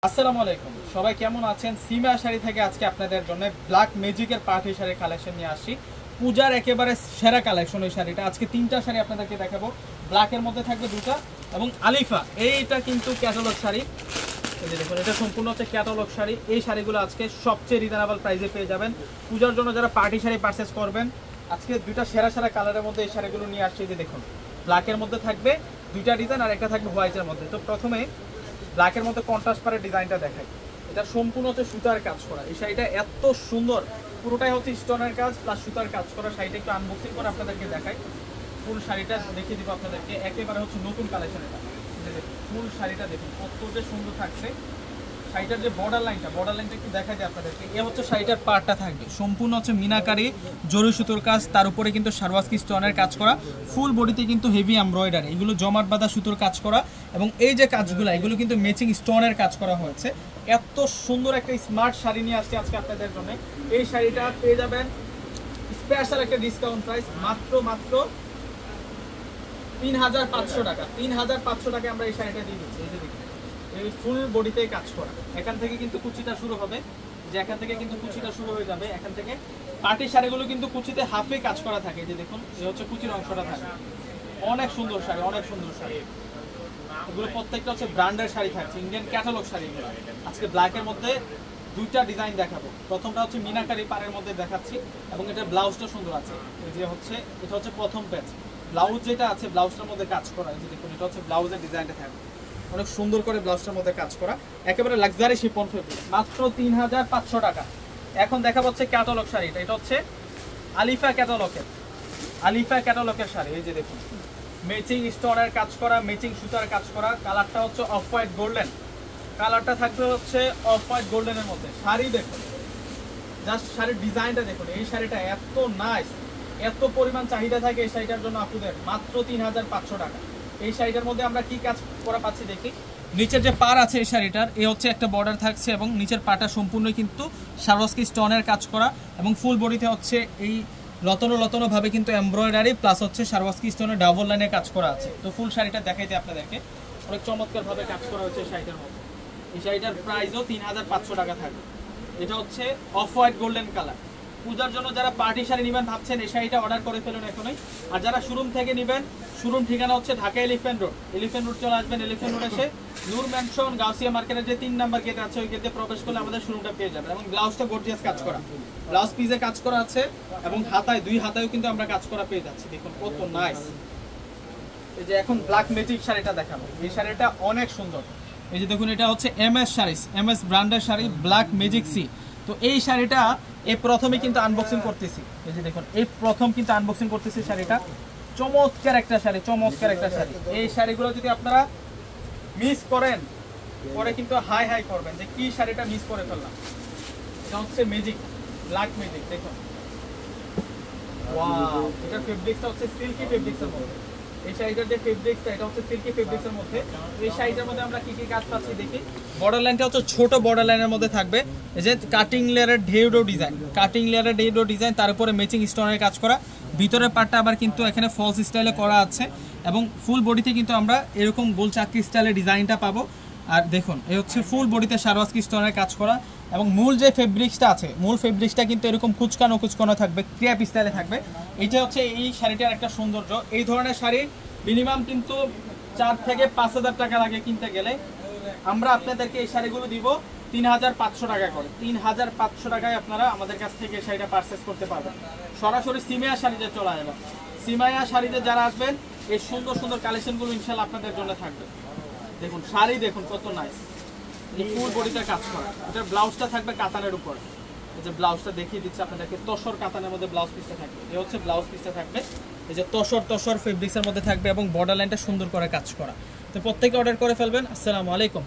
আসসালামু আলাইকুম, সবাই কেমন আছেন? সিমা শাড়ি থেকে আজকে আপনাদের জন্য ব্ল্যাক ম্যাজিকের পার্টি শাড়ির কালেকশন নিয়ে আসি। পূজার একেবারে সেরা কালেকশন এই শাড়িটা। আজকে তিনটা শাড়ি আপনাদেরকে দেখাবো। ব্ল্যাকের মধ্যে থাকবে দুটা এবং আলিফা, এইটা কিন্তু ক্যাটালগ শাড়ি। এই যে দেখুন, এটা সম্পূর্ণ হচ্ছে ক্যাটালগ শাড়ি। এই শাড়িগুলো আজকে সবচেয়ে রিজনেবল প্রাইসে পেয়ে যাবেন। পূজার জন্য যারা পার্টি শাড়ি পারচেস করবেন, আজকে দুইটা সেরা সেরা কালারের মধ্যে এই শাড়িগুলো নিয়ে আসছি। যে দেখুন, ব্ল্যাকের মধ্যে থাকবে দুইটা ডিজাইন আর একটা থাকবে হোয়াইটের মধ্যে। তো প্রথমে ব্ল্যাকের মধ্যে কন্ট্রাস্ট পারে ডিজাইনটা দেখাই। এটা সম্পূর্ণ হচ্ছে সুতার কাজ করা। এই শাড়িটা এত সুন্দর, পুরোটাই হচ্ছে স্টোনের কাজ প্লাস সুতার কাজ করা। শাড়িটা একটু আনবক্সিং করে আপনাদেরকে দেখাই। ফুল শাড়িটা দেখিয়ে দিব আপনাদেরকে, একেবারে হচ্ছে নতুন কালেকশন। এটা ফুল শাড়িটা দেখুন কত যে সুন্দর থাকছে। শাড়িটার যে বর্ডার লাইনটা একটু দেখা যায় আপনাদেরকে। এ হচ্ছে শাড়িটার পার্টটা থাকবে সম্পূর্ণ হচ্ছে মিনাকারি জরি সুতোর কাজ, তার উপরে কিন্তু সারওয়াস্কি স্টোনের কাজ করা। ফুল বডিতে কিন্তু হেভি এমব্রয়ডারি, এগুলো জমাট বাঁধা সুতোর কাজ করা এবং এই যে কাজগুলো এগুলো কিন্তু ম্যাচিং স্টোনের কাজ করা হয়েছে। এত সুন্দর একটা স্মার্ট শাড়ি নিয়ে আসছে আজকে আপনাদের জন্য। এই শাড়িটা পেয়ে যাবেন স্পেশাল একটা ডিসকাউন্ট প্রাইস, মাত্র 3500 টাকা। 3500 টাকায় আমরা এই শাড়িটা দিয়ে দিচ্ছি। এই যে দেখুন, এই ফুল বডিতে কাজ করা। এখান থেকে কিন্তু কুচিটা শুরু হবে, যে এখান থেকে কিন্তু কুচিটা শুরু হয়ে যাবে। এখান থেকে পার্টি শাড়িগুলো কিন্তু কুচিতে হাফে কাজ করা থাকে। যে দেখুন, এই হচ্ছে কুচির অংশটা থাকে। অনেক সুন্দর শাড়ি, অনেক সুন্দর শাড়ি। এগুলো প্রত্যেকটা হচ্ছে ব্র্যান্ডের শাড়ি থাকছে, ইন্ডিয়ান ক্যাটালগ শাড়ি। আজকে ব্ল্যাকের মধ্যে দুইটা ডিজাইন দেখাবো। প্রথমটা হচ্ছে মিনাকারি পাড়ের মধ্যে দেখাচ্ছি এবং এটা ব্লাউজটা সুন্দর আছে। এই যে হচ্ছে, এটা হচ্ছে প্রথম পেজ। ব্লাউজ যেটা আছে ব্লাউজটার মধ্যে কাজ করা। এই যে দেখুন, এটা হচ্ছে ব্লাউজের ডিজাইনটা থাকবে অনেক সুন্দর করে, ব্লাউজটার মধ্যে কাজ করা। একেবারে লাক্সারি শিফন ফেব্রিক, মাত্র 3500 টাকা। এখন দেখা হচ্ছে ক্যাটালগ শাড়িটা। এটা হচ্ছে আলিফা ক্যাটালগের শাড়ি। এই যে দেখুন, ম্যাচিং স্টোনের কাজ করা, ম্যাচিং সুতার কাজ করা। কালারটা হচ্ছে অফ হোয়াইট গোল্ডেন, কালারটা থাকবে হচ্ছে অফ হোয়াইট গোল্ডেনের মধ্যে। শাড়ি দেখুন, জাস্ট শাড়ির ডিজাইনটা দেখুন। এই শাড়িটা এত নাইস, এত পরিমাণ চাহিদা থাকে এই শাড়িটার জন্য আপুদের। মাত্র 3500 টাকা। এই শাড়িটার মধ্যে আমরা কি কাজ করা পাচ্ছি দেখি। নিচের যে পার আছে এই শাড়িটার, এ হচ্ছে একটা বর্ডার থাকছে এবং নিচের পাটা সম্পূর্ণই কিন্তু সারওয়াস্কি স্টোনের কাজ করা এবং ফুল বডিতে হচ্ছে এই লতনো ভাবে কিন্তু এমব্রয়ডারি প্লাস হচ্ছে সারওয়াস্কি স্টোনের ডাবল লাইনে কাজ করা আছে। তো ফুল শাড়িটা দেখাই দিই আপনাদেরকে, অনেক চমৎকার ভাবে কাজ করা হচ্ছে এই শাড়িটার মধ্যে। এই শাড়িটার প্রাইসও 3500 টাকা থাকবে। এটা হচ্ছে অফ হোয়াইট গোল্ডেন কালার। পূজার জন্য যারা পার্টি শাড়ি নেবেন ভাবছেন, এই শাড়িটা অর্ডার করে ফেলুন এখনই। আর যারা শোরুম থেকে নেবেন, শোরুম ঠিকানা হচ্ছে ঢাকা এলিফ্যান্ট রোড চলে আসবেন। এলিফ্যান্ট রোড এসে নূর ম্যানশন গাউসিয়া মার্কেটের যে 3 নাম্বার গেট আছে, ওই গেটে প্রবেশ করলে আমাদের শোরুমটা পেয়ে যাবেন। এবং ব্লাউজটা গর্জিয়াস কাজ করা, ব্লাউজ পিসে কাজ করা আছে এবং হাতায়, দুই হাতায়ও কিন্তু আমরা কাজ করা পেয়ে যাচ্ছি। দেখুন কত নাইস। এই যে এখন ব্ল্যাক ম্যাজিক শাড়িটা দেখাবো। এই শাড়িটা অনেক সুন্দর। এই যে দেখুন, এটা হচ্ছে এমএস ব্র্যান্ডের শাড়ি, ব্ল্যাক ম্যাজিক সি। তো এই শাড়িটা এই প্রথমে কিন্তু আনবক্সিং করতেছি। এই যে দেখুন, এই প্রথম কিন্তু আনবক্সিং করতেছি শাড়িটা। চমৎকার একটা শাড়ি। এই শাড়িগুলো যদি আপনারা মিস করেন পরে কিন্তু হাই করবেন যে কি শাড়িটা মিস করে ফেললাম। এটা হচ্ছে ম্যাজিক, ব্ল্যাক ম্যাজিক। দেখুন ওয়াও, এটা ফেব্রিক্সটা হচ্ছে সিল্কি ফেব্রিক্সের মধ্যে। এই শাড়িটার যে ফেব্রিক্সটা, এটা হচ্ছে সিল্কি ফেব্রিক্সের মধ্যে। এই শাড়িটার মধ্যে আমরা কি কাজ পাচ্ছি দেখি। বর্ডার লাইনটা হচ্ছে ছোট বর্ডার লাইনের মধ্যে থাকবে। এই যে কাটিং লেয়ারের ঢেউডো ডিজাইন, তার উপরে ম্যাচিং স্টোনের কাজ করা। ভিতরের পার্টটা আবার কিন্তু এখানে ফলস স্টাইলে করা আছে এবং ফুল বডিতে কিন্তু আমরা এরকম গোল চাকরি স্টাইলের ডিজাইনটা পাবো। আর দেখুন, এই হচ্ছে ফুল বডিতে সারওয়াস্কি স্টোনের কাজ করা এবং মূল যে ফেব্রিক্সটা আছে, মূল ফেব্রিক্সটা কিন্তু এরকম কুচকানো থাকবে, ক্রেপ স্টাইলে থাকবে। এটা হচ্ছে এই শাড়িটার একটা সৌন্দর্য। এই ধরনের শাড়ি মিনিমাম কিন্তু 4 থেকে 5000 টাকা লাগে কিনতে গেলে। আমরা আপনাদেরকে এই শাড়িগুলো দিব 3500 টাকা করে। 3500 টাকায় আপনারা আমাদের কাছ থেকে এই শাড়িটা পারচেস করতে পারবেন। সরাসরি সিমাইয়া শাড়িতে চলে আসবেন। সিমাইয়া শাড়িতে যারা আসবেন, এই সুন্দর কালেকশনগুলো ইনশাল্লাহ আপনাদের জন্য থাকবে। দেখুন শাড়ি দেখুন কত নাইস। এই ফুল বডিতে কাজ করা। এটার ব্লাউজটা থাকবে কাতানের উপর। এই যে ব্লাউজটা দেখিয়ে দিচ্ছে আপনাদেরকে, তসর কাতানের মধ্যে ব্লাউজ পিসটা থাকবে। এই হচ্ছে ব্লাউজ পিসটা থাকবে, এই যে তসর ফেব্রিক্সের মধ্যে থাকবে এবং বর্ডার লাইনটা সুন্দর করে কাজ করা। তো প্রত্যেকে অর্ডার করে ফেলবেন। আসসালামু আলাইকুম।